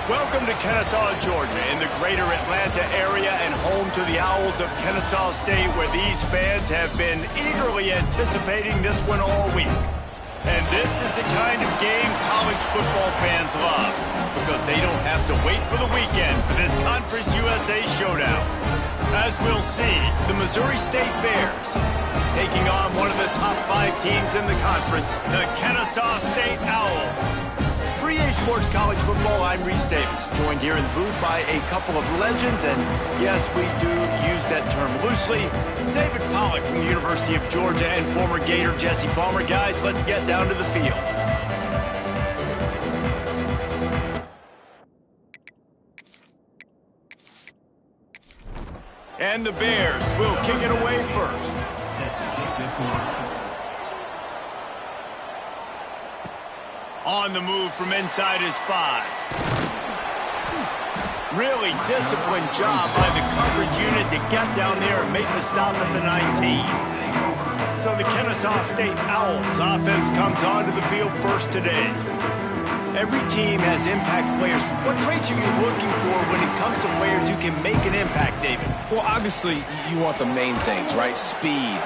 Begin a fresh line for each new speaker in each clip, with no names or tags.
Welcome to Kennesaw, Georgia, in the greater Atlanta area and home to the Owls of Kennesaw State, where these fans have been eagerly anticipating this one all week. And this is the kind of game college football fans love, because they don't have to wait for the weekend for this Conference USA showdown. As we'll see, the Missouri State Bears taking on one of the top 5 teams in the conference, the Kennesaw State Owls. For EA Sports College Football, I'm Reese Davis, joined here in the booth by a couple of legends, and yes, we do use that term loosely. David Pollack from the University of Georgia and former Gator Jesse Palmer. Guys, let's get down to the field. And the Bears will kick it away first. On the move from inside his 5. Really disciplined job by the coverage unit to get down there and make the stop at the 19. So the Kennesaw State Owls offense comes onto the field first today. Every team has impact players. What traits are you looking for when it comes to players who can make an impact, David?
Well, obviously, you want the main things, right? Speed,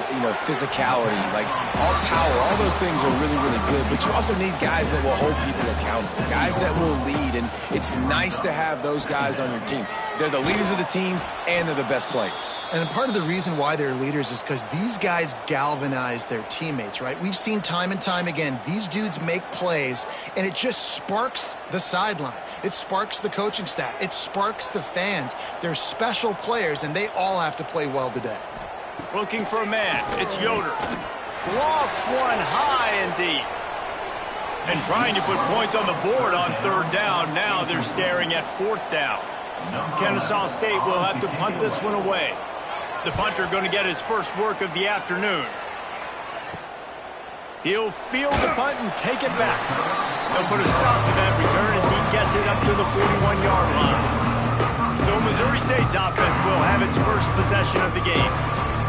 physicality, like all power. All those things are really, really good. But you also need guys that will hold people accountable, guys that will lead. And it's nice to have those guys on your team. They're the leaders of the team, and they're the best players.
And part of the reason why they're leaders is because these guys galvanize their teammates, right? We've seen time and time again, these dudes make plays, and it just sparks the sideline. It sparks the coaching staff. It sparks the fans. They're special players, and they all have to play well today.
Looking for a man. It's Yoder. Lofts one high and deep. And trying to put points on the board on 3rd down. Now they're staring at 4th down. Kennesaw State will have to punt this one away. The punter going to get his first work of the afternoon. He'll field the punt and take it back. They'll put a stop to that return as he gets it up to the 41-yard line. So Missouri State's offense will have its first possession of the game.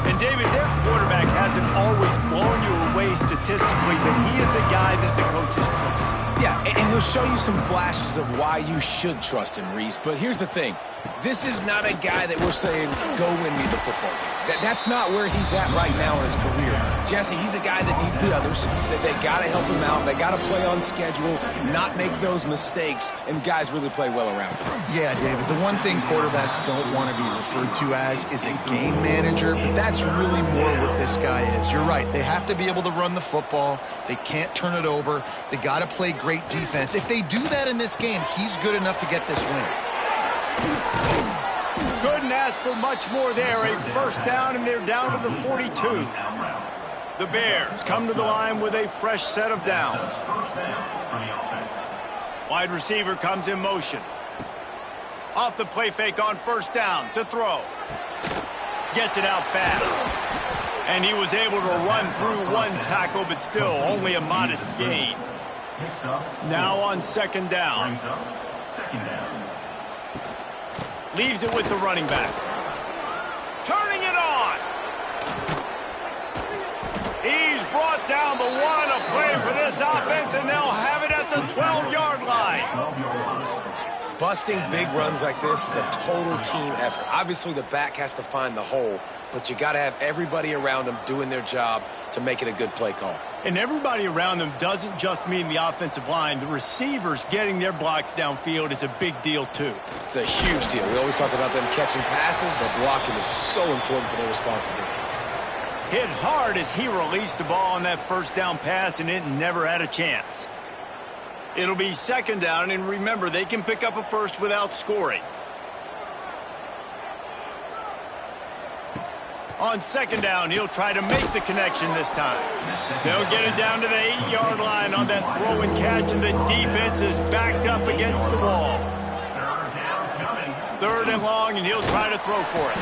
And David, their quarterback hasn't always blown you away statistically, but he is a guy that the coaches trust.
Yeah, and he'll show you some flashes of why you should trust him, Reese. But here's the thing. This is not a guy that we're saying, go win me the football game. That's not where he's at right now in his career. Jesse, he's a guy that needs the others, that they got to help him out. They got to play on schedule, not make those mistakes, and guys really play well around him.
Yeah, David, the one thing quarterbacks don't want to be referred to as is a game manager, but that's really more what this guy is. You're right. They have to be able to run the football. They can't turn it over. They got to play great defense. If they do that in this game, he's good enough to get this win.
Couldn't ask for much more there. A first down, and they're down to the 42. The Bears come to the line with a fresh set of downs. Wide receiver comes in motion. Off the play fake on 1st down to throw. Gets it out fast. And he was able to run through one tackle, but still only a modest gain. Now on 2nd down. Leaves it with the running back. Turning it on. He's brought down, but what a play for this offense, and they'll have it at the 12-yard line.
Busting big runs like this is a total team effort. Obviously, the back has to find the hole, but you got to have everybody around them doing their job to make it a good play call.
And everybody around them doesn't just mean the offensive line. The receivers getting their blocks downfield is a big deal, too.
It's a huge deal. We always talk about them catching passes, but blocking is so important for their responsibilities.
Hit hard as he released the ball on that 1st down pass, and it never had a chance. It'll be 2nd down, and remember, they can pick up a first without scoring. On 2nd down, he'll try to make the connection this time. They'll get it down to the 8-yard line on that throw and catch, and the defense is backed up against the wall. 3rd and long, and he'll try to throw for it.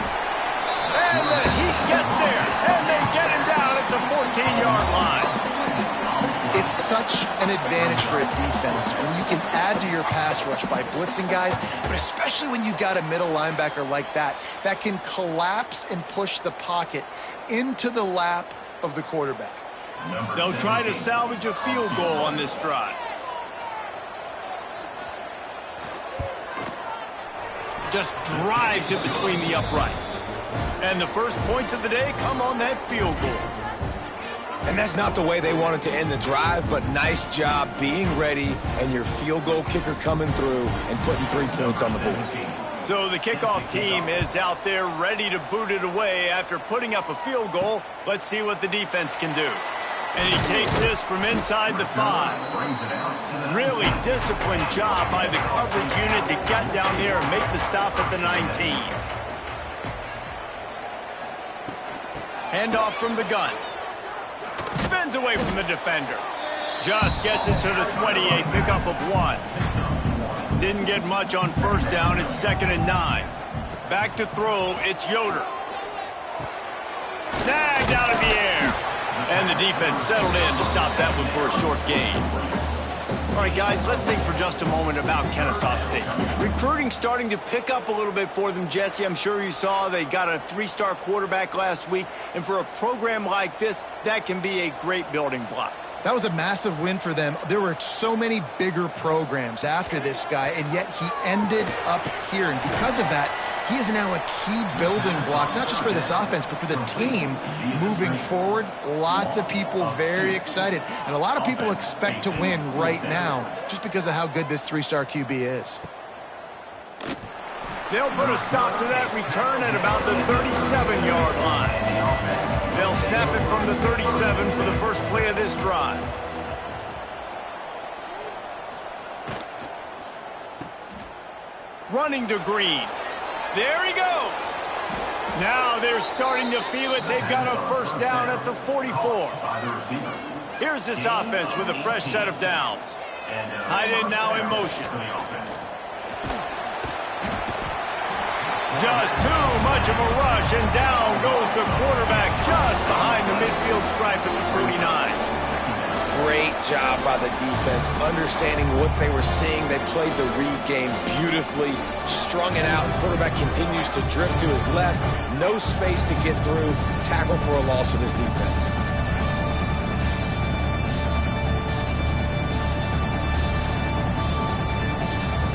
And the Heat gets there, and they get him down at the 14-yard line.
It's such an advantage for a defense when you can add to your pass rush by blitzing guys, but especially when you've got a middle linebacker like that can collapse and push the pocket into the lap of the quarterback.
They'll try to salvage a field goal on this drive. just drives it between the uprights. And the first points of the day come on that field goal.
And that's not the way they wanted to end the drive, but nice job being ready and your field goal kicker coming through and putting 3 points on the board.
So the kickoff team is out there ready to boot it away after putting up a field goal. Let's see what the defense can do. And he takes this from inside the 5. Really disciplined job by the coverage unit to get down there and make the stop at the 19. Handoff from the gun. Spins away from the defender. Just gets it to the 28, pickup of 1. Didn't get much on first down. It's 2nd and 9. Back to throw. It's Yoder. Snagged out of the air. And the defense settled in to stop that one for a short gain. All right, guys, let's think for just a moment about Kennesaw State. Recruiting starting to pick up a little bit for them, Jesse. I'm sure you saw they got a 3-star quarterback last week. And for a program like this, that can be a great building block.
That was a massive win for them. There were so many bigger programs after this guy, and yet he ended up here. And because of that, he is now a key building block, not just for this offense, but for the team moving forward. Lots of people very excited, and a lot of people expect to win right now just because of how good this 3-star QB is.
They'll put a stop to that return at about the 37-yard line. They'll snap it from the 37 for the first play of this drive. Running to Green. There he goes. Now they're starting to feel it. They've got a first down at the 44. Here's this offense with a fresh set of downs. Tight end now in motion. Just too much of a rush, and down goes the quarterback just behind the midfield stripe at the 49.
Great job by the defense, understanding what they were seeing. They played the read game beautifully, strung it out. The quarterback continues to drift to his left. No space to get through. Tackle for a loss for this defense.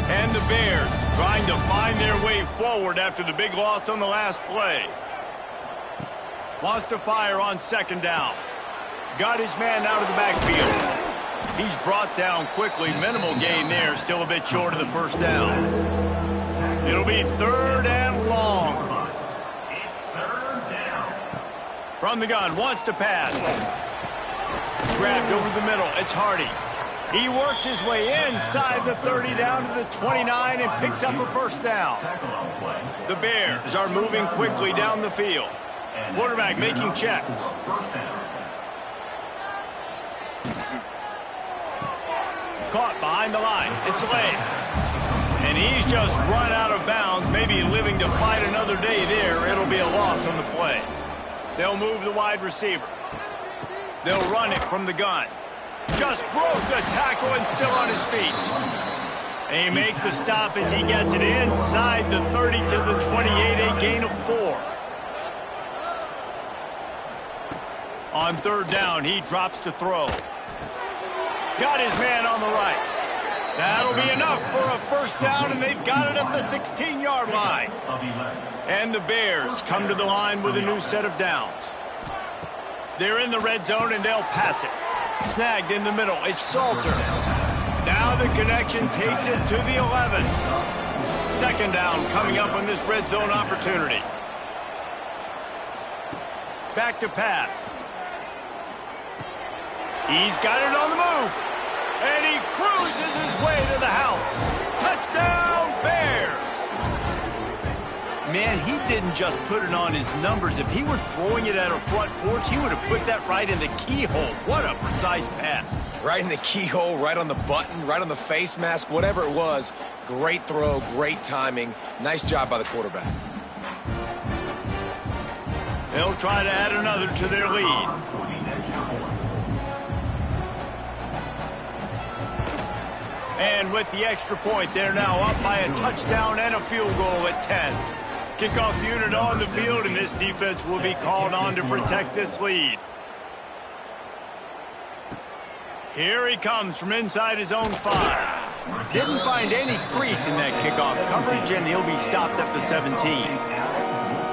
And the Bears trying to find their way forward after the big loss on the last play. Wants to fire on 2nd down. Got his man out of the backfield. He's brought down quickly. Minimal gain there. Still a bit short of the first down. It'll be 3rd and long. From the gun. Wants to pass. Grabbed over the middle. It's Hardy. He works his way inside the 30 down to the 29 and picks up a first down. The Bears are moving quickly down the field. Quarterback making checks. Caught behind the line. It's Lane. And he's just run out of bounds, maybe living to fight another day there. It'll be a loss on the play. They'll move the wide receiver. They'll run it from the gun. Just broke the tackle and still on his feet. And he makes the stop as he gets it inside the 30 to the 28, a gain of 4. On 3rd down, he drops to throw. Got his man on the right. That'll be enough for a first down, and they've got it at the 16-yard line. And the Bears come to the line with a new set of downs. They're in the red zone, and they'll pass it. Snagged in the middle. It's Salter. Now the connection takes it to the 11. 2nd down coming up on this red zone opportunity. Back to pass. He's got it on the move. And he cruises his way to the house. Touchdown, Bears. Man, he didn't just put it on his numbers. If he were throwing it at a front porch, he would have put that right in the keyhole. What a precise pass.
Right in the keyhole, right on the button, right on the face mask, whatever it was. Great throw, great timing. Nice job by the quarterback.
They'll try to add another to their lead. And with the extra point, they're now up by a touchdown and a field goal at 10. Kickoff unit on the field, and this defense will be called on to protect this lead. Here he comes from inside his own 5. Didn't find any crease in that kickoff coverage, and he'll be stopped at the 17.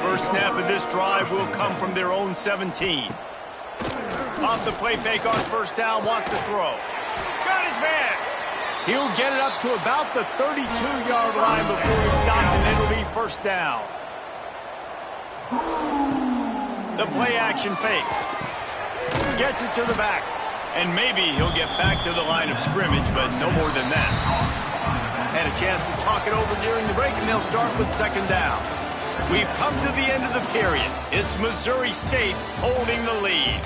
First snap of this drive will come from their own 17. Off the play fake on first down, wants to throw. Got his man. He'll get it up to about the 32-yard line before he's stopped, and it'll be first down. The play action fake. Gets it to the back. And maybe he'll get back to the line of scrimmage, but no more than that. Had a chance to talk it over during the break, and they'll start with second down. We've come to the end of the period. It's Missouri State holding the lead.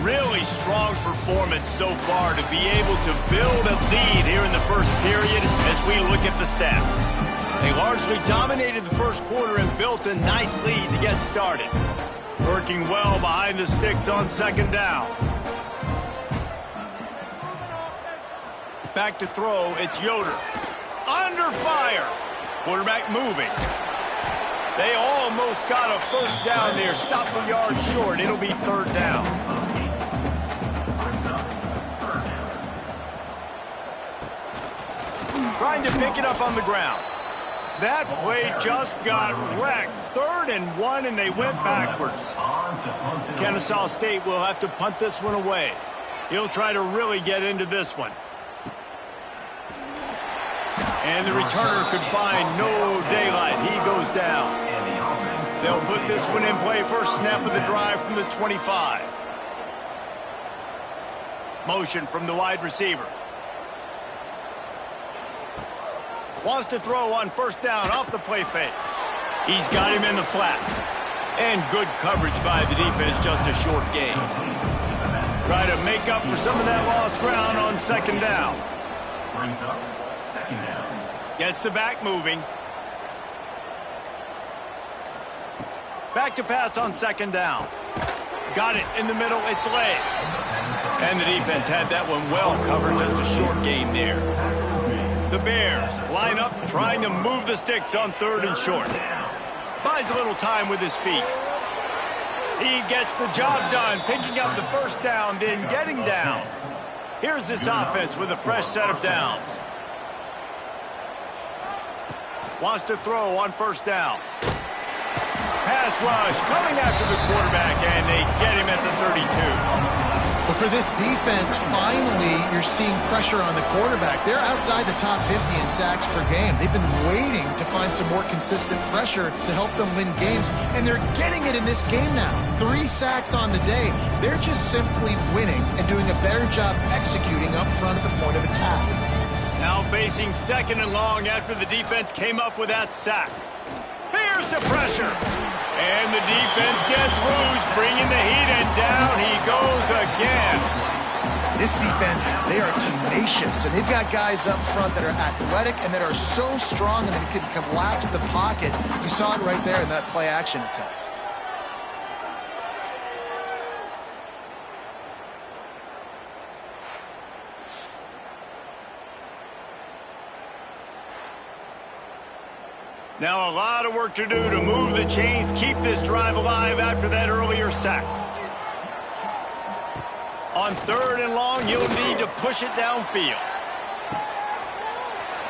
Really strong performance so far to be able to build a lead here in the first period as we look at the stats. They largely dominated the first quarter and built a nice lead to get started. Working well behind the sticks on second down. Back to throw, it's Yoder. Under fire. Quarterback moving. They almost got a first down there. Stopped a yard short. It'll be third down. Trying to pick it up on the ground. That play just got wrecked. 3rd and 1, and they went backwards. Kennesaw State will have to punt this one away. He'll try to really get into this one. And the returner could find no daylight. He goes down. They'll put this one in play. First snap of the drive from the 25. Motion from the wide receiver. Wants to throw on first down off the play fake. He's got him in the flat. And good coverage by the defense, just a short gain. Try to make up for some of that lost ground on second down. Gets the back moving. Back to pass on second down. Got it in the middle. It's late. And the defense had that one well covered. Just a short gain there. The Bears line up trying to move the sticks on 3rd and short. Buys a little time with his feet. He gets the job done, picking up the first down, then getting down. Here's this offense with a fresh set of downs. Wants to throw on first down. Pass rush coming after the quarterback, and they get him at the 32.
But for this defense, finally, you're seeing pressure on the quarterback. They're outside the top 50 in sacks per game. They've been waiting to find some more consistent pressure to help them win games, and they're getting it in this game now. 3 sacks on the day. They're just simply winning and doing a better job executing up front at the point of attack.
Now facing second and long after the defense came up with that sack. Here's the pressure. And the defense gets loose, bringing the heat, and down he goes again.
This defense, they are tenacious, and they've got guys up front that are athletic and that are so strong and they can collapse the pocket. You saw it right there in that play-action attempt.
Now a lot of work to do to move the chains, keep this drive alive after that earlier sack. On 3rd and long, you'll need to push it downfield.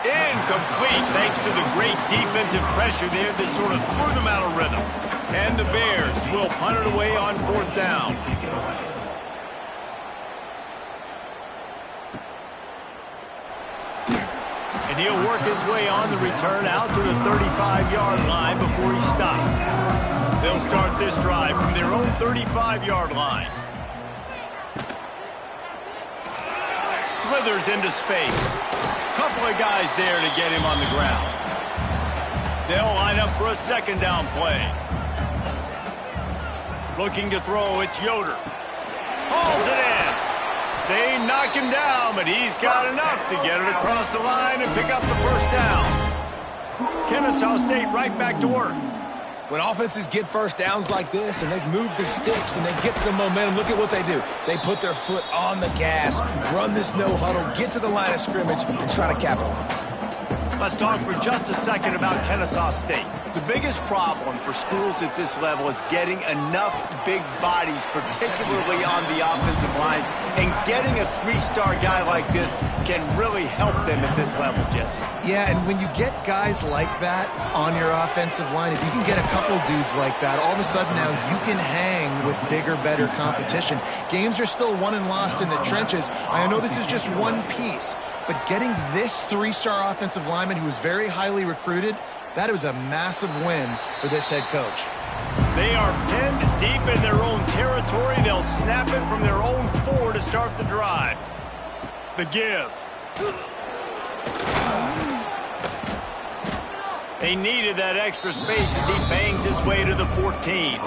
Incomplete, thanks to the great defensive pressure there that sort of threw them out of rhythm. And the Bears will punt it away on 4th down. And he'll work his way on the return out to the 35-yard line before he's stopped. They'll start this drive from their own 35-yard line. Slithers into space. Couple of guys there to get him on the ground. They'll line up for a second down play. Looking to throw, it's Yoder. Hauls it in. They knock him down, but he's got enough to get it across the line and pick up the first down. Kennesaw State right back to work.
When offenses get first downs like this and they move the sticks and they get some momentum, look at what they do. They put their foot on the gas, run this no huddle, get to the line of scrimmage, and try to capitalize.
Let's talk for just a second about Kennesaw State. The biggest problem for schools at this level is getting enough big bodies, particularly on the offensive line, and getting a three-star guy like this can really help them at this level, Jesse.
Yeah, and when you get guys like that on your offensive line, if you can get a couple dudes like that, all of a sudden now you can hang with bigger, better competition. Games are still won and lost in the trenches. I know this is just one piece, but getting this three-star offensive lineman who was very highly recruited, that was a massive win for this head coach.
They are pinned deep in their own territory. They'll snap it from their own 4 to start the drive. The give. They needed that extra space as he bangs his way to the 14.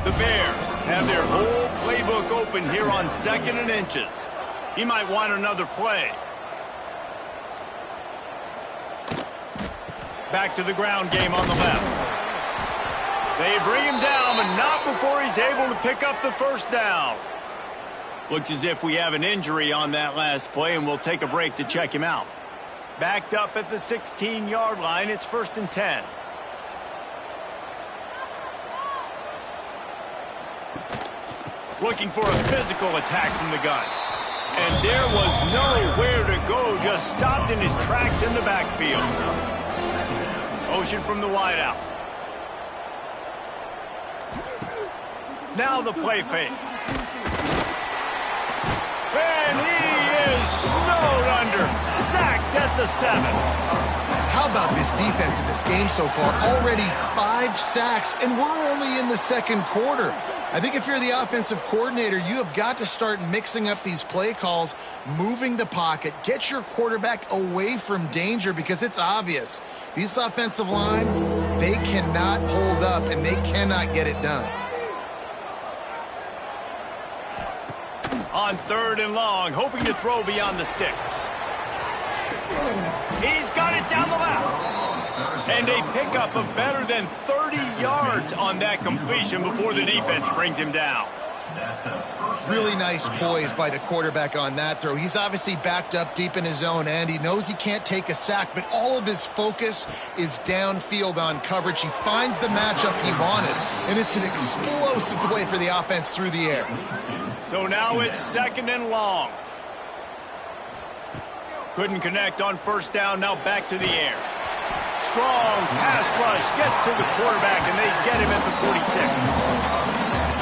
The Bears have their whole playbook open here on 2nd and inches. He might want another play. Back to the ground game on the left. They bring him down, but not before he's able to pick up the first down. Looks as if we have an injury on that last play, and we'll take a break to check him out. Backed up at the 16-yard line, it's 1st and 10. Looking for a physical attack from the gun. And there was nowhere to go, just stopped in his tracks in the backfield. Motion from the wideout. Now the play fake. And he is snowed under. Sacked at the 7.
How about this defense in this game so far? Already 5 sacks, and we're only in the 2nd quarter. I think if you're the offensive coordinator, you have got to start mixing up these play calls, moving the pocket, get your quarterback away from danger, because it's obvious. These offensive line, they cannot hold up, and they cannot get it done.
On 3rd and long, hoping to throw beyond the sticks. He's got it down the left. And a pickup of better than 30 yards on that completion before the defense brings him down.
Really nice poise by the quarterback on that throw. He's obviously backed up deep in his own end. He knows he can't take a sack, but all of his focus is downfield on coverage. He finds the matchup he wanted, and it's an explosive play for the offense through the air.
So now it's 2nd and long. Couldn't connect on 1st down, now back to the air. Strong pass rush gets to the quarterback, and they get him at the 46.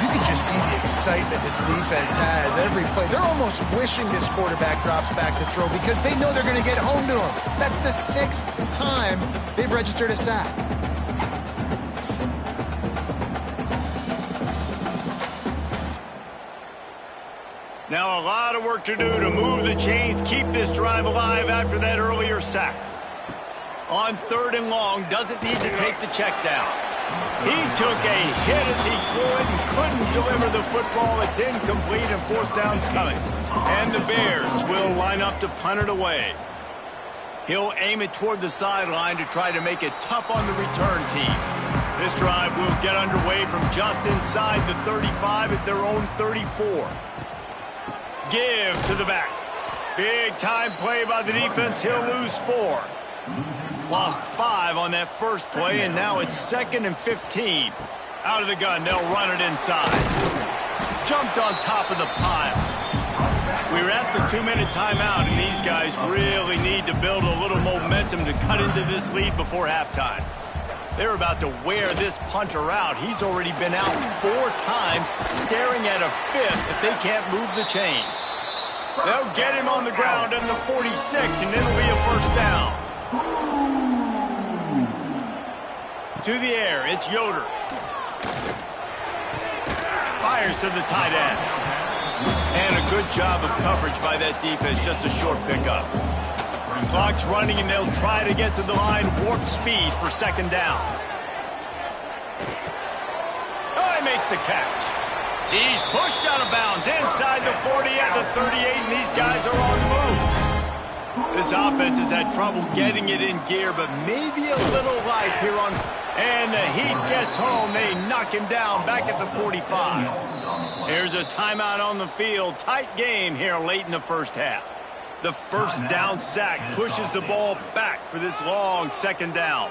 You can just see the excitement this defense has every play. They're almost wishing this quarterback drops back to throw because they know they're going to get home to him. That's the 6th time they've registered a sack.
Now a lot of work to do to move the chains, keep this drive alive after that earlier sack. On 3rd and long, doesn't need to take the check down. He took a hit as he threw it and couldn't deliver the football. It's incomplete and 4th down's coming. And the Bears will line up to punt it away. He'll aim it toward the sideline to try to make it tough on the return team. This drive will get underway from just inside the 35 at their own 34. Give to the back. Big time play by the defense. He'll lose 4. Lost 5 on that first play, and now it's 2nd and 15. Out of the gun, they'll run it inside. Jumped on top of the pile. We're at the 2-minute timeout, and these guys really need to build a little momentum to cut into this lead before halftime. They're about to wear this punter out. He's already been out 4 times, staring at a 5th if they can't move the chains. They'll get him on the ground in the 46, and it'll be a 1st down. To the air, it's Yoder. Fires to the tight end. And a good job of coverage by that defense, just a short pickup. Clock's running, and they'll try to get to the line, warp speed for 2nd down. Oh, he makes the catch. He's pushed out of bounds inside the 40 at the 38, and these guys are on the move. This offense has had trouble getting it in gear, but maybe a little life here on... And the heat gets home. They knock him down back at the 45. Here's a timeout on the field. Tight game here late in the first half. The first down sack pushes the ball back for this long second down.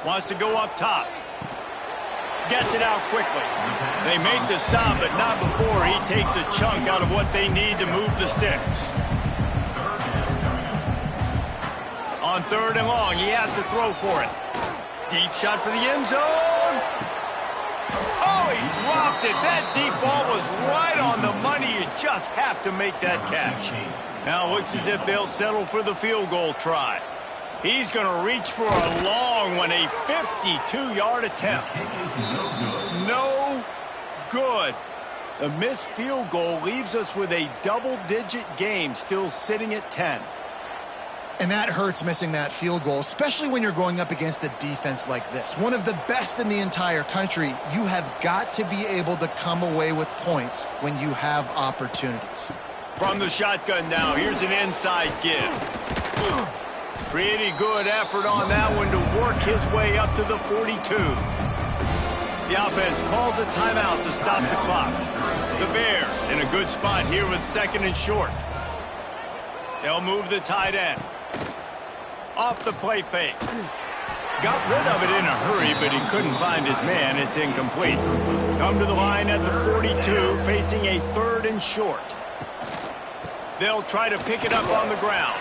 Wants to go up top. Gets it out quickly. They make the stop, but not before he takes a chunk out of what they need to move the sticks. On third and long, he has to throw for it. Deep shot for the end zone. Oh, he dropped it. That deep ball was right on the money. You just have to make that catch. Now it looks as if they'll settle for the field goal try. He's going to reach for a long one, a 52-yard attempt. No good. A missed field goal leaves us with a double-digit game still sitting at 10.
And that hurts, missing that field goal, especially when you're going up against a defense like this. One of the best in the entire country. You have got to be able to come away with points when you have opportunities.
From the shotgun now, here's an inside give. Pretty good effort on that one to work his way up to the 42. The offense calls a timeout to stop the clock. The Bears in a good spot here with second and short. They'll move the tight end. Off the play fake. Got rid of it in a hurry, but he couldn't find his man. It's incomplete. Come to the line at the 42, facing a third and short. They'll try to pick it up on the ground.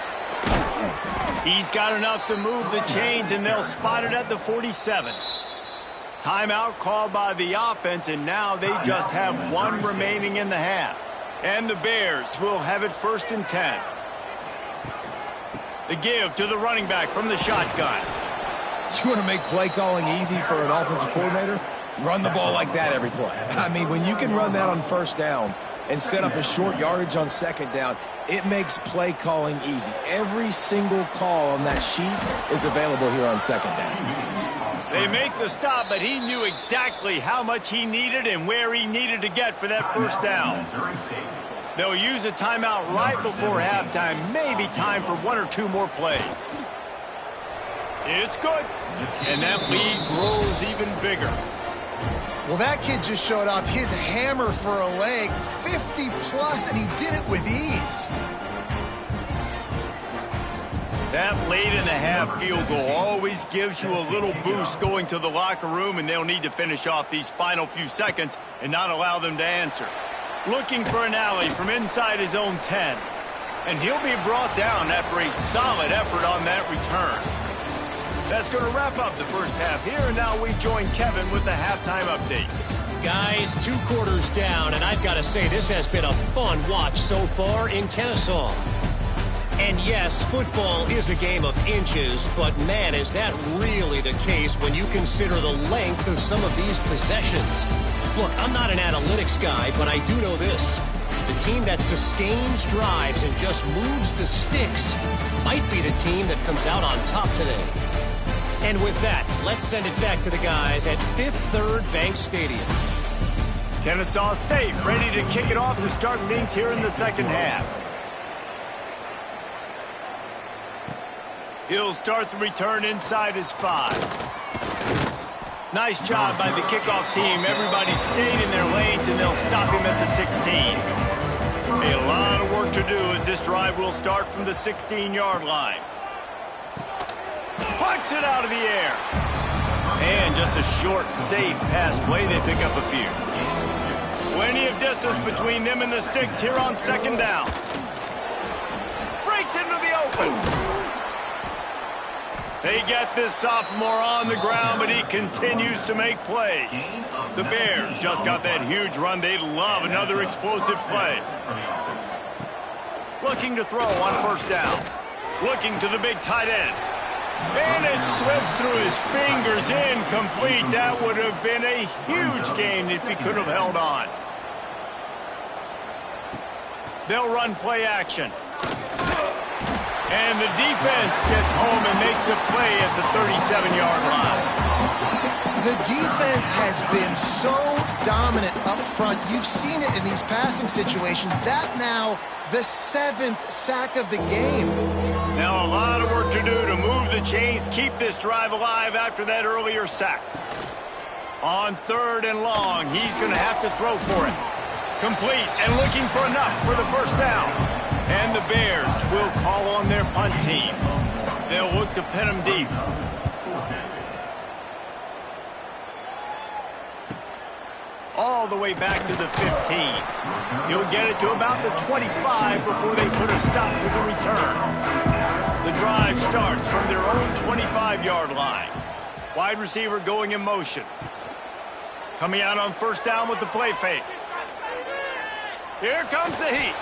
He's got enough to move the chains, and they'll spot it at the 47. Timeout called by the offense, and now they just have one remaining in the half. And the Bears will have it first and 10. The give to the running back from the shotgun.
You want to make play calling easy for an offensive coordinator? Run the ball like that every play. I mean, when you can run that on first down and set up a short yardage on second down, it makes play calling easy. Every single call on that sheet is available here on second down.
They make the stop, but he knew exactly how much he needed and where he needed to get for that first down. They'll use a timeout right before halftime. Maybe time for one or two more plays. It's good. And that lead grows even bigger.
Well, that kid just showed off his hammer for a leg, 50-plus, and he did it with ease.
That late-in-the-half field goal always gives you a little boost going to the locker room, and they'll need to finish off these final few seconds and not allow them to answer. Looking for an alley from inside his own 10. And he'll be brought down after a solid effort on that return. That's going to wrap up the first half here, and now we join Kevin with the halftime update.
Guys, 2 quarters down, and I've got to say this has been a fun watch so far in Kennesaw. And yes, football is a game of inches, but man, is that really the case when you consider the length of some of these possessions. Look, I'm not an analytics guy, but I do know this. The team that sustains drives and just moves the sticks might be the team that comes out on top today. And with that, let's send it back to the guys at Fifth Third Bank Stadium.
Kennesaw State ready to kick it off to start things here in the second half. He'll start the return inside his 5. Nice job by the kickoff team. Everybody stayed in their lanes, and they'll stop him at the 16. A lot of work to do as this drive will start from the 16-yard line. Pucks it out of the air. And just a short, safe pass play. They pick up a few. Plenty of distance between them and the sticks here on second down. Breaks into the open. They get this sophomore on the ground, but he continues to make plays. The Bears just got that huge run. They'd love another explosive play. Looking to throw on first down. Looking to the big tight end. And it slips through his fingers, incomplete. That would have been a huge gain if he could have held on. They'll run play action. And the defense gets home and makes a play at the 37-yard line.
The defense has been so dominant up front. You've seen it in these passing situations. That now the 7th sack of the game.
Now a lot of work to do to move the chains, keep this drive alive after that earlier sack. On third and long, he's going to have to throw for it. Complete and looking for enough for the first down. And the Bears will call on their punt team. They'll look to pin them deep. All the way back to the 15. He'll get it to about the 25 before they put a stop to the return. The drive starts from their own 25-yard line. Wide receiver going in motion. Coming out on first down with the play fake. Here comes the heat.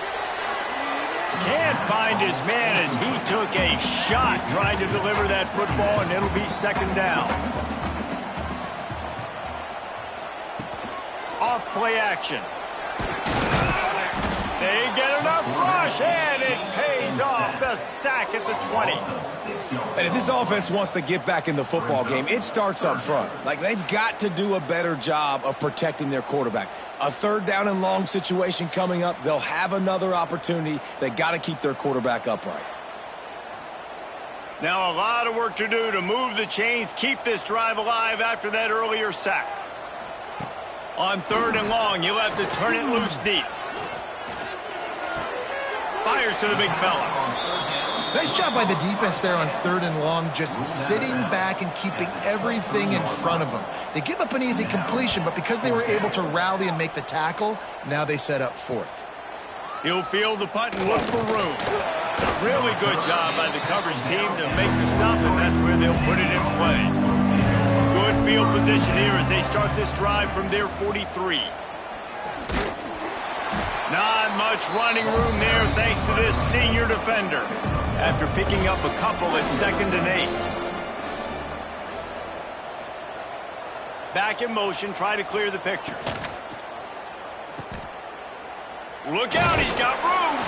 Can't find his man as he took a shot trying to deliver that football, and it'll be second down. Off play action. They get enough rush, and it pays off. The sack at the 20.
And if this offense wants to get back in the football game, it starts up front. Like, they've got to do a better job of protecting their quarterback. A third down and long situation coming up. They'll have another opportunity. They got to keep their quarterback upright.
Now a lot of work to do to move the chains, keep this drive alive after that earlier sack. On third and long, you'll have to turn it loose deep. Fires to the big fella.
Nice job by the defense there on third and long, just sitting back and keeping everything in front of them. They give up an easy completion, but because they were able to rally and make the tackle, now they set up fourth.
He'll field the punt and look for room. Really good job by the coverage team to make the stop, and that's where they'll put it in play. Good field position here as they start this drive from their 43. Not much running room there thanks to this senior defender after picking up a couple at 2nd and 8. Back in motion, try to clear the picture. Look out, he's got room!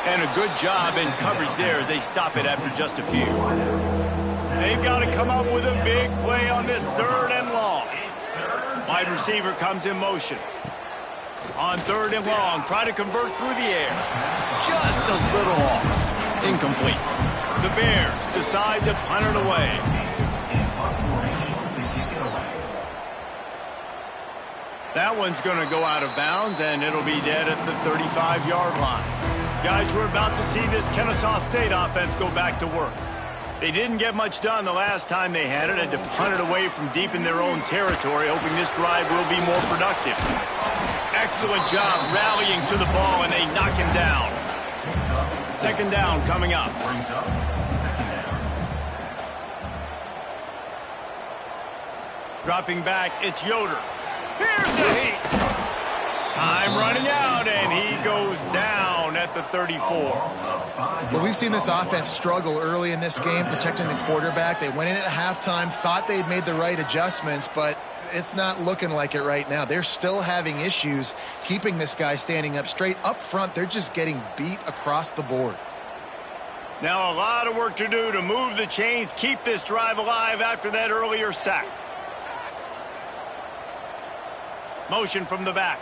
And a good job in coverage there as they stop it after just a few. They've got to come up with a big play on this third and long. Wide receiver comes in motion. On third and long, try to convert through the air. Just a little off. Incomplete. The Bears decide to punt it away. That one's going to go out of bounds, and it'll be dead at the 35-yard line. Guys, we're about to see this Kennesaw State offense go back to work. They didn't get much done the last time they had it, and to punt it away from deep in their own territory, hoping this drive will be more productive. Excellent job rallying to the ball, and they knock him down. Second down coming up. Dropping back, it's Yoder. Here's the heat. Time running out, and he goes down at the 34.
Well, we've seen this offense struggle early in this game, protecting the quarterback. They went in at halftime, thought they'd made the right adjustments, but it's not looking like it right now. They're still having issues keeping this guy standing up straight. Up front, they're just getting beat across the board.
Now a lot of work to do to move the chains, keep this drive alive after that earlier sack. Motion from the back.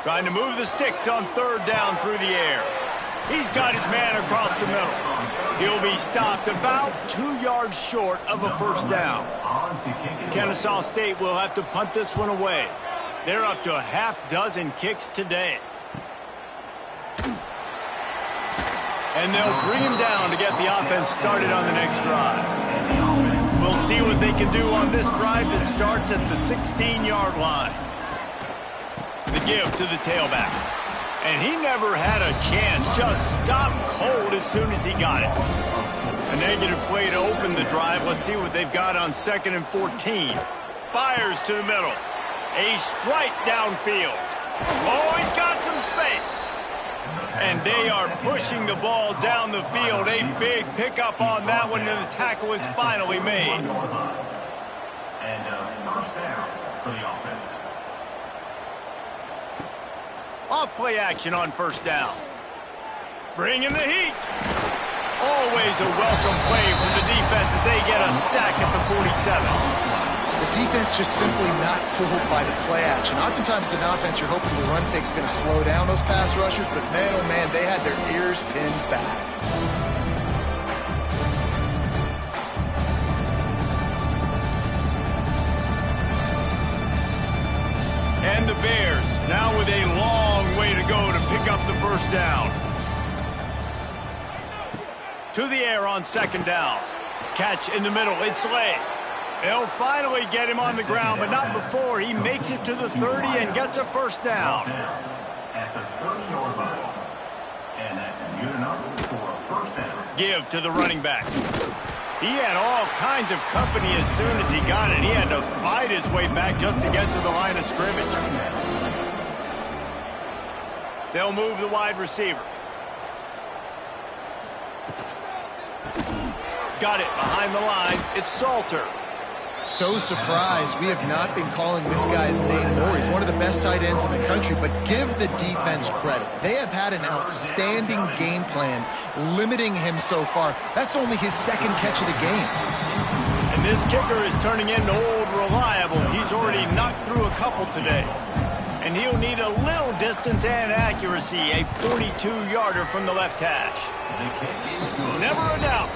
Trying to move the sticks on third down through the air. He's got his man across the middle. He'll be stopped about 2 yards short of a first down. Kennesaw State will have to punt this one away. They're up to a half-dozen kicks today. And they'll bring him down to get the offense started on the next drive. We'll see what they can do on this drive that starts at the 16-yard line. The give to the tailback. And he never had a chance. Just stopped cold as soon as he got it. A negative play to open the drive. Let's see what they've got on 2nd and 14. Fires to the middle. A strike downfield. Oh, he's got some space. And they are pushing the ball down the field. A big pickup on that one, and the tackle is finally made.
And first down for the offense.
Off play action on first down. Bringing the heat. Always a welcome play from the defense as they get a sack at the 47.
The defense just simply not fooled by the play action. Oftentimes, as an offense, you're hoping the run fake's going to slow down those pass rushers, but man, oh man, they had their ears pinned back.
with a long way to go to pick up the first down. To the air on second down. Catch in the middle. It's Slay. They'll finally get him on the ground, but not before he makes it to the 30 and gets a first down.
At the 30-yard line. And that's good enough for a first down.
Give to the running back. He had all kinds of company as soon as he got it. He had to fight his way back just to get to the line of scrimmage. They'll move the wide receiver. Got it behind the line. It's Salter.
So surprised we have not been calling this guy's name more. He's one of the best tight ends in the country, but give the defense credit. They have had an outstanding game plan limiting him so far. That's only his second catch of the game.
And this kicker is turning into old reliable. He's already knocked through a couple today. And he'll need a little distance and accuracy, a 42-yarder from the left hash. Never a doubt.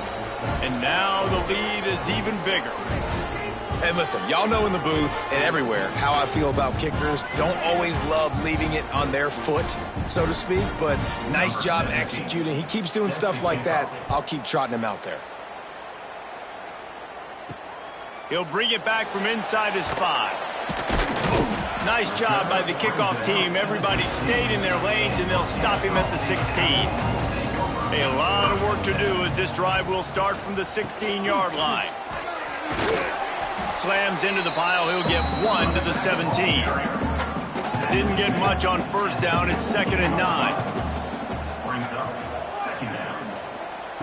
And now the lead is even bigger.
And listen, y'all know in the booth and everywhere how I feel about kickers. Don't always love leaving it on their foot, so to speak, but nice job executing. He keeps doing stuff like that. I'll keep trotting him out there.
He'll bring it back from inside his 5. Nice job by the kickoff team. Everybody stayed in their lanes, and they'll stop him at the 16. A lot of work to do as this drive will start from the 16-yard line. Slams into the pile. He'll get 1 to the 17. Didn't get much on first down. It's 2nd and 9.
Brings up second down.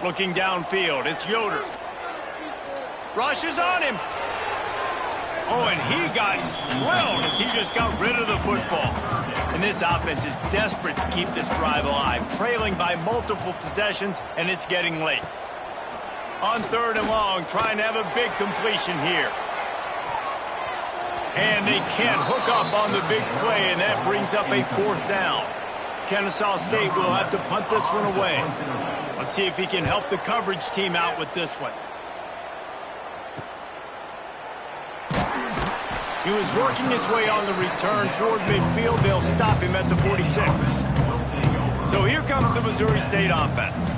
Looking downfield. It's Yoder. Rushes on him. Oh, and he got drilled as he just got rid of the football. And this offense is desperate to keep this drive alive, trailing by multiple possessions, and it's getting late. On 3rd and long, trying to have a big completion here. And they can't hook up on the big play, and that brings up a 4th down. Kennesaw State will have to punt this one away. Let's see if he can help the coverage team out with this one. He was working his way on the return toward midfield. They'll stop him at the 46. So here comes the Missouri State offense.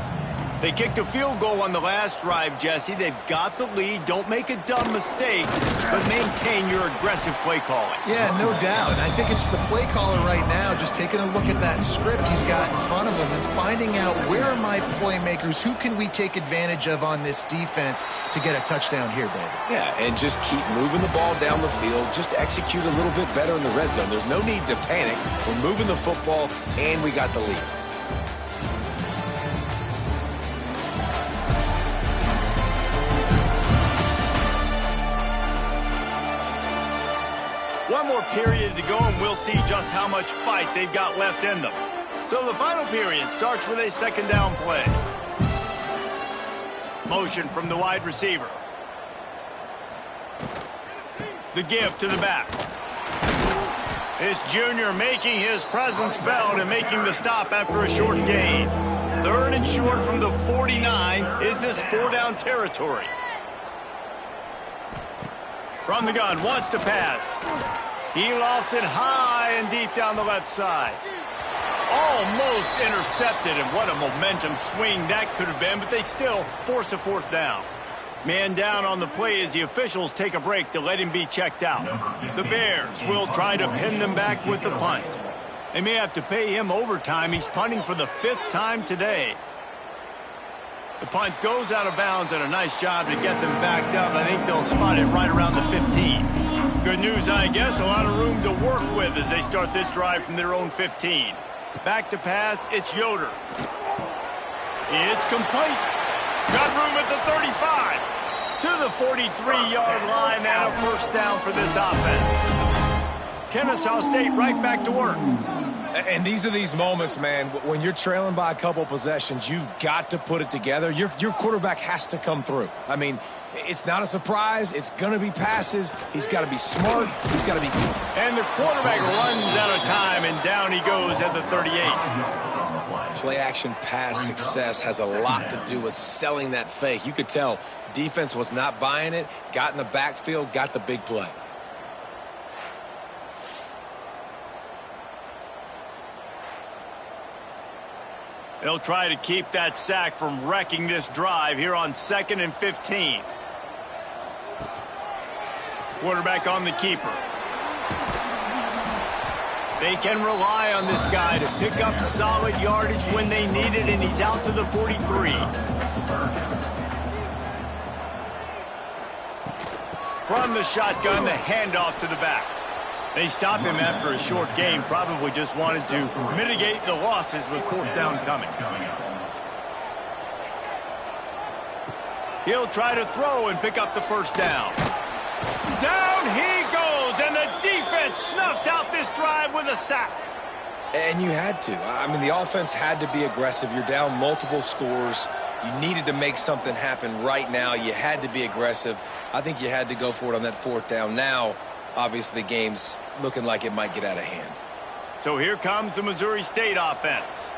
They kicked a field goal on the last drive, Jesse. They've got the lead. Don't make a dumb mistake, but maintain your aggressive play calling.
Yeah, no doubt. And I think it's the play caller right now just taking a look at that script he's got in front of him and finding out where are my playmakers, who can we take advantage of on this defense to get a touchdown here, baby.
Yeah, and just keep moving the ball down the field. Just execute a little bit better in the red zone. There's no need to panic. We're moving the football, and we got the lead.
One more period to go, and we'll see just how much fight they've got left in them. So the final period starts with a 2nd down play. Motion from the wide receiver. The give to the back. This junior making his presence felt and making the stop after a short gain. 3rd and short from the 49. Is this 4-down territory? From the gun, wants to pass. He lofts it high and deep down the left side. Almost intercepted, and what a momentum swing that could have been, but they still force a 4th down. Man down on the play as the officials take a break to let him be checked out. The Bears will try to pin them back with the punt. They may have to pay him overtime. He's punting for the 5th time today. The punt goes out of bounds, and a nice job to get them backed up. I think they'll spot it right around the 15. Good news, I guess. A lot of room to work with as they start this drive from their own 15. Back to pass, it's Yoder. It's complete. Got room at the 35. To the 43-yard line, and a 1st down for this offense. Kennesaw State right back to work.
And these are these moments, man, when you're trailing by a couple possessions, you've got to put it together. Your quarterback has to come through. I mean, it's not a surprise. It's going to be passes. He's got to be smart. He's got to be...
And the quarterback runs out of time, and down he goes at the 38.
Play-action pass success has a lot to do with selling that fake. You could tell defense was not buying it, got in the backfield, got the big play.
They'll try to keep that sack from wrecking this drive here on 2nd and 15. Quarterback on the keeper. They can rely on this guy to pick up solid yardage when they need it, and he's out to the 43. From the shotgun, the handoff to the back. They stop him after a short game, probably just wanted to mitigate the losses with 4th down coming. He'll try to throw and pick up the 1st down. Down he goes, and the defense snuffs out this drive with a sack.
And you had to. I mean, the offense had to be aggressive. You're down multiple scores. You needed to make something happen right now. You had to be aggressive. I think you had to go for it on that 4th down. Now, obviously, the game's looking like it might get out of hand.
So here comes the Missouri State offense.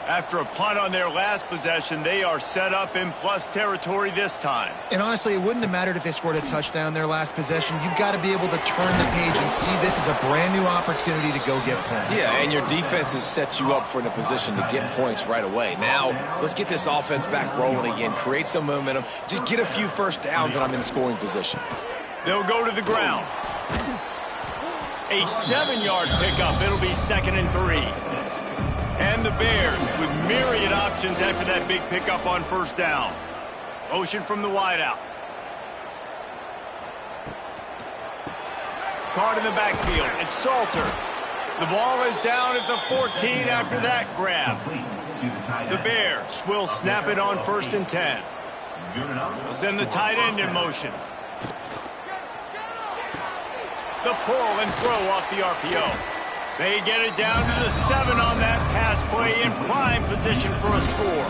After a punt on their last possession, they are set up in plus territory this time.
And honestly, it wouldn't have mattered if they scored a touchdown their last possession. You've got to be able to turn the page and see this is a brand new opportunity to go get points.
Yeah, and your defense has set you up for a position to get points right away. Now, let's get this offense back rolling again, create some momentum, just get a few 1st downs, and I'm in scoring position.
They'll go to the ground. A 7-yard pickup. It'll be 2nd and 3. And the Bears with myriad options after that big pickup on 1st down. Motion from the wideout. Card in the backfield. It's Salter. The ball is down at the 14 after that grab. The Bears will snap it on 1st and 10. They'll send the tight end in motion. The pull and throw off the RPO. They get it down to the 7 on that pass play in prime position for a score.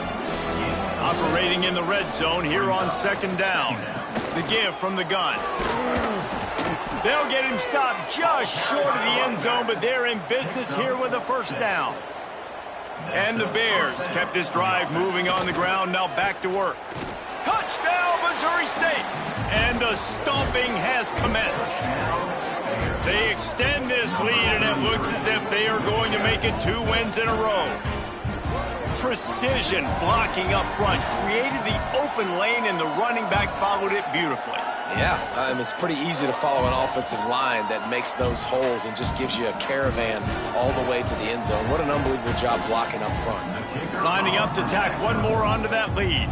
Operating in the red zone here on 2nd down. The give from the gun. They'll get him stopped just short of the end zone, but they're in business here with a 1st down. And the Bears kept this drive moving on the ground, now back to work. Touchdown, Missouri State! And the stomping has commenced. They extend this lead, and it looks as if they are going to make it 2 wins in a row. Precision blocking up front created the open lane, and the running back followed it beautifully.
Yeah, it's pretty easy to follow an offensive line that makes those holes and just gives you a caravan all the way to the end zone. What an unbelievable job blocking up front.
Lining up to tack one more onto that lead.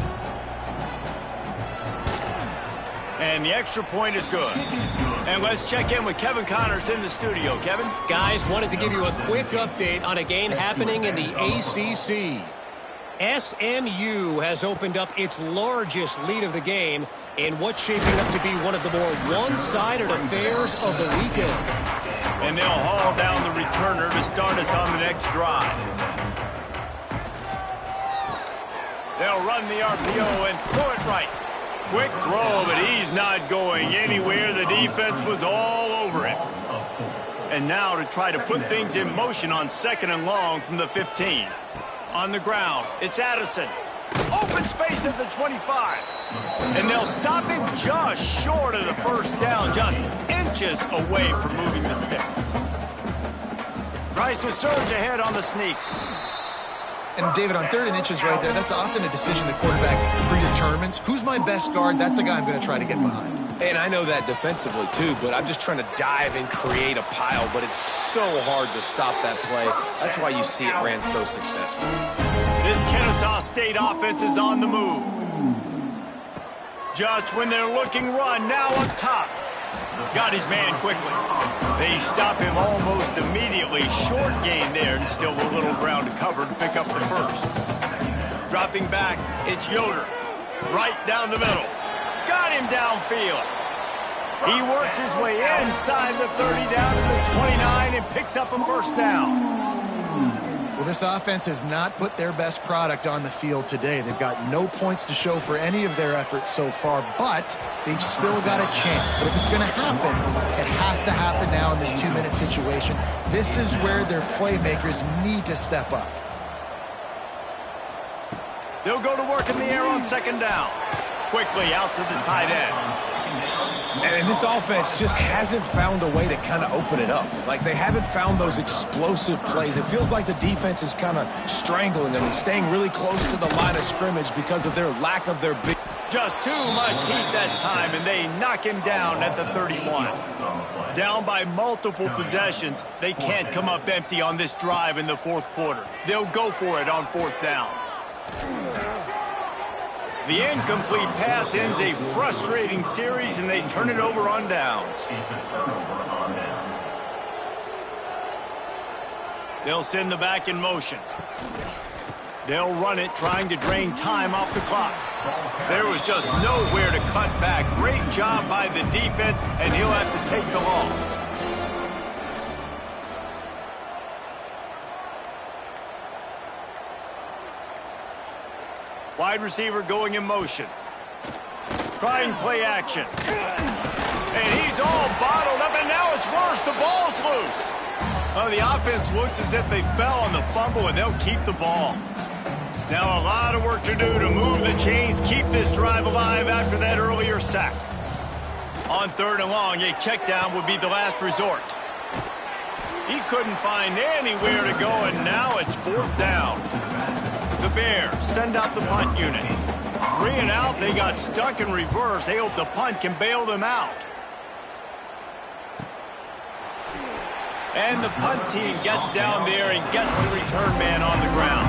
And the extra point is good. And let's check in with Kevin Connors in the studio. Kevin?
Guys, wanted to give you a quick update on a game happening in the ACC. SMU has opened up its largest lead of the game in what's shaping up to be one of the more one-sided affairs of the weekend.
And they'll haul down the returner to start us on the next drive. They'll run the RPO and throw it right. Quick throw, but he's not going anywhere. The defense was all over him. And now to try to put things in motion on 2nd and long from the 15. On the ground, it's Addison. Open space at the 25. And they'll stop him just short of the 1st down, just inches away from moving the sticks. Tries to surge ahead on the sneak.
And David, on 3rd and inches right there, that's often a decision the quarterback predetermines. Who's my best guard? That's the guy I'm going to try to get behind.
And I know that defensively too, but I'm just trying to dive and create a pile, but it's so hard to stop that play. That's why you see it ran so successful.
This Kennesaw State offense is on the move. Just when they're looking run, now up top. Got his man quickly. They stop him almost immediately. Short gain there, and still a little ground to cover to pick up the 1st. Dropping back, it's Yoder. Right down the middle. Got him downfield. He works his way inside the 30 down to the 29 and picks up a 1st down.
Well, this offense has not put their best product on the field today. They've got no points to show for any of their efforts so far, but they've still got a chance. But if it's going to happen, it has to happen now in this 2-minute situation. This is where their playmakers need to step up.
They'll go to work in the air on 2nd down. Quickly out to the tight end.
And this offense just hasn't found a way to kind of open it up. Like, they haven't found those explosive plays. It feels like the defense is kind of strangling them and staying really close to the line of scrimmage because of their lack of their big...
Just too much heat that time, and they knock him down at the 31. Down by multiple possessions, they can't come up empty on this drive in the fourth quarter. They'll go for it on fourth down. The incomplete pass ends a frustrating series, and they turn it over on downs. They'll send the back in motion. They'll run it, trying to drain time off the clock. There was just nowhere to cut back. Great job by the defense, and he'll have to take the loss. Wide receiver going in motion. Trying play action. And he's all bottled up, and now it's worse. The ball's loose. Well, the offense looks as if they fell on the fumble, and they'll keep the ball. Now a lot of work to do to move the chains, keep this drive alive after that earlier sack. On third and long, a check down would be the last resort. He couldn't find anywhere to go, and now it's fourth down. The Bears send out the punt unit. 3 and out, they got stuck in reverse. They hope the punt can bail them out. And the punt team gets down there and gets the return man on the ground.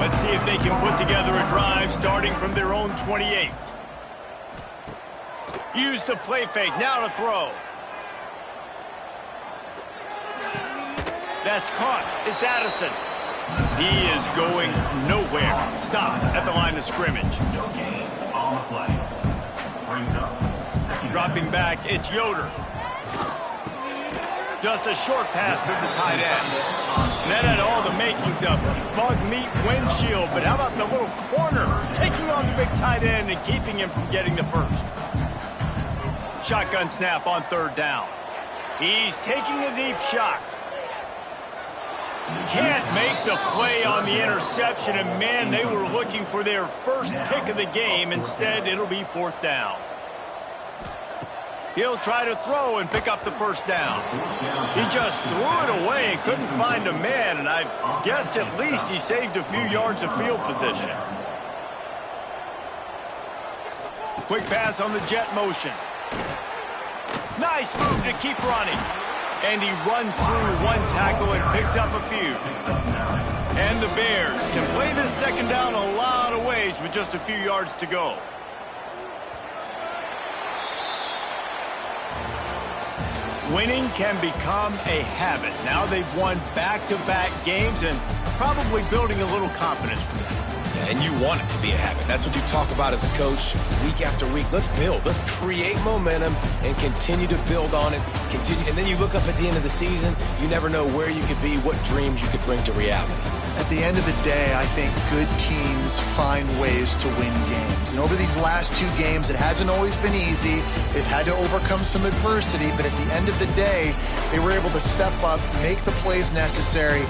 Let's see if they can put together a drive starting from their own 28. Use the play fake, now to throw. That's caught. It's Addison. He is going nowhere. Stop at the line of scrimmage.
No gain on the play. Brings up second.
Dropping back, it's Yoder. Just a short pass to the tight end. That had all the makings of bug meat windshield, but how about the little corner taking on the big tight end and keeping him from getting the first? Shotgun snap on third down. He's taking a deep shot. Can't make the play on the interception, and man, they were looking for their first pick of the game. Instead, it'll be fourth down. He'll try to throw and pick up the first down. He just threw it away and couldn't find a man, and I guess at least he saved a few yards of field position. Quick pass on the jet motion. Nice move to keep running. And he runs through one tackle and picks up a few. And the Bears can play this second down a lot of ways with just a few yards to go. Winning can become a habit. Now they've won back-to-back games and probably building a little confidence from that.
And you want it to be a habit. That's what you talk about as a coach week after week. Let's build. Let's create momentum and continue to build on it. And then you look up at the end of the season, you never know where you could be, what dreams you could bring to reality.
At the end of the day, I think good teams find ways to win games. And over these last 2 games, it hasn't always been easy. They've had to overcome some adversity, but at the end of the day, they were able to step up, make the plays necessary.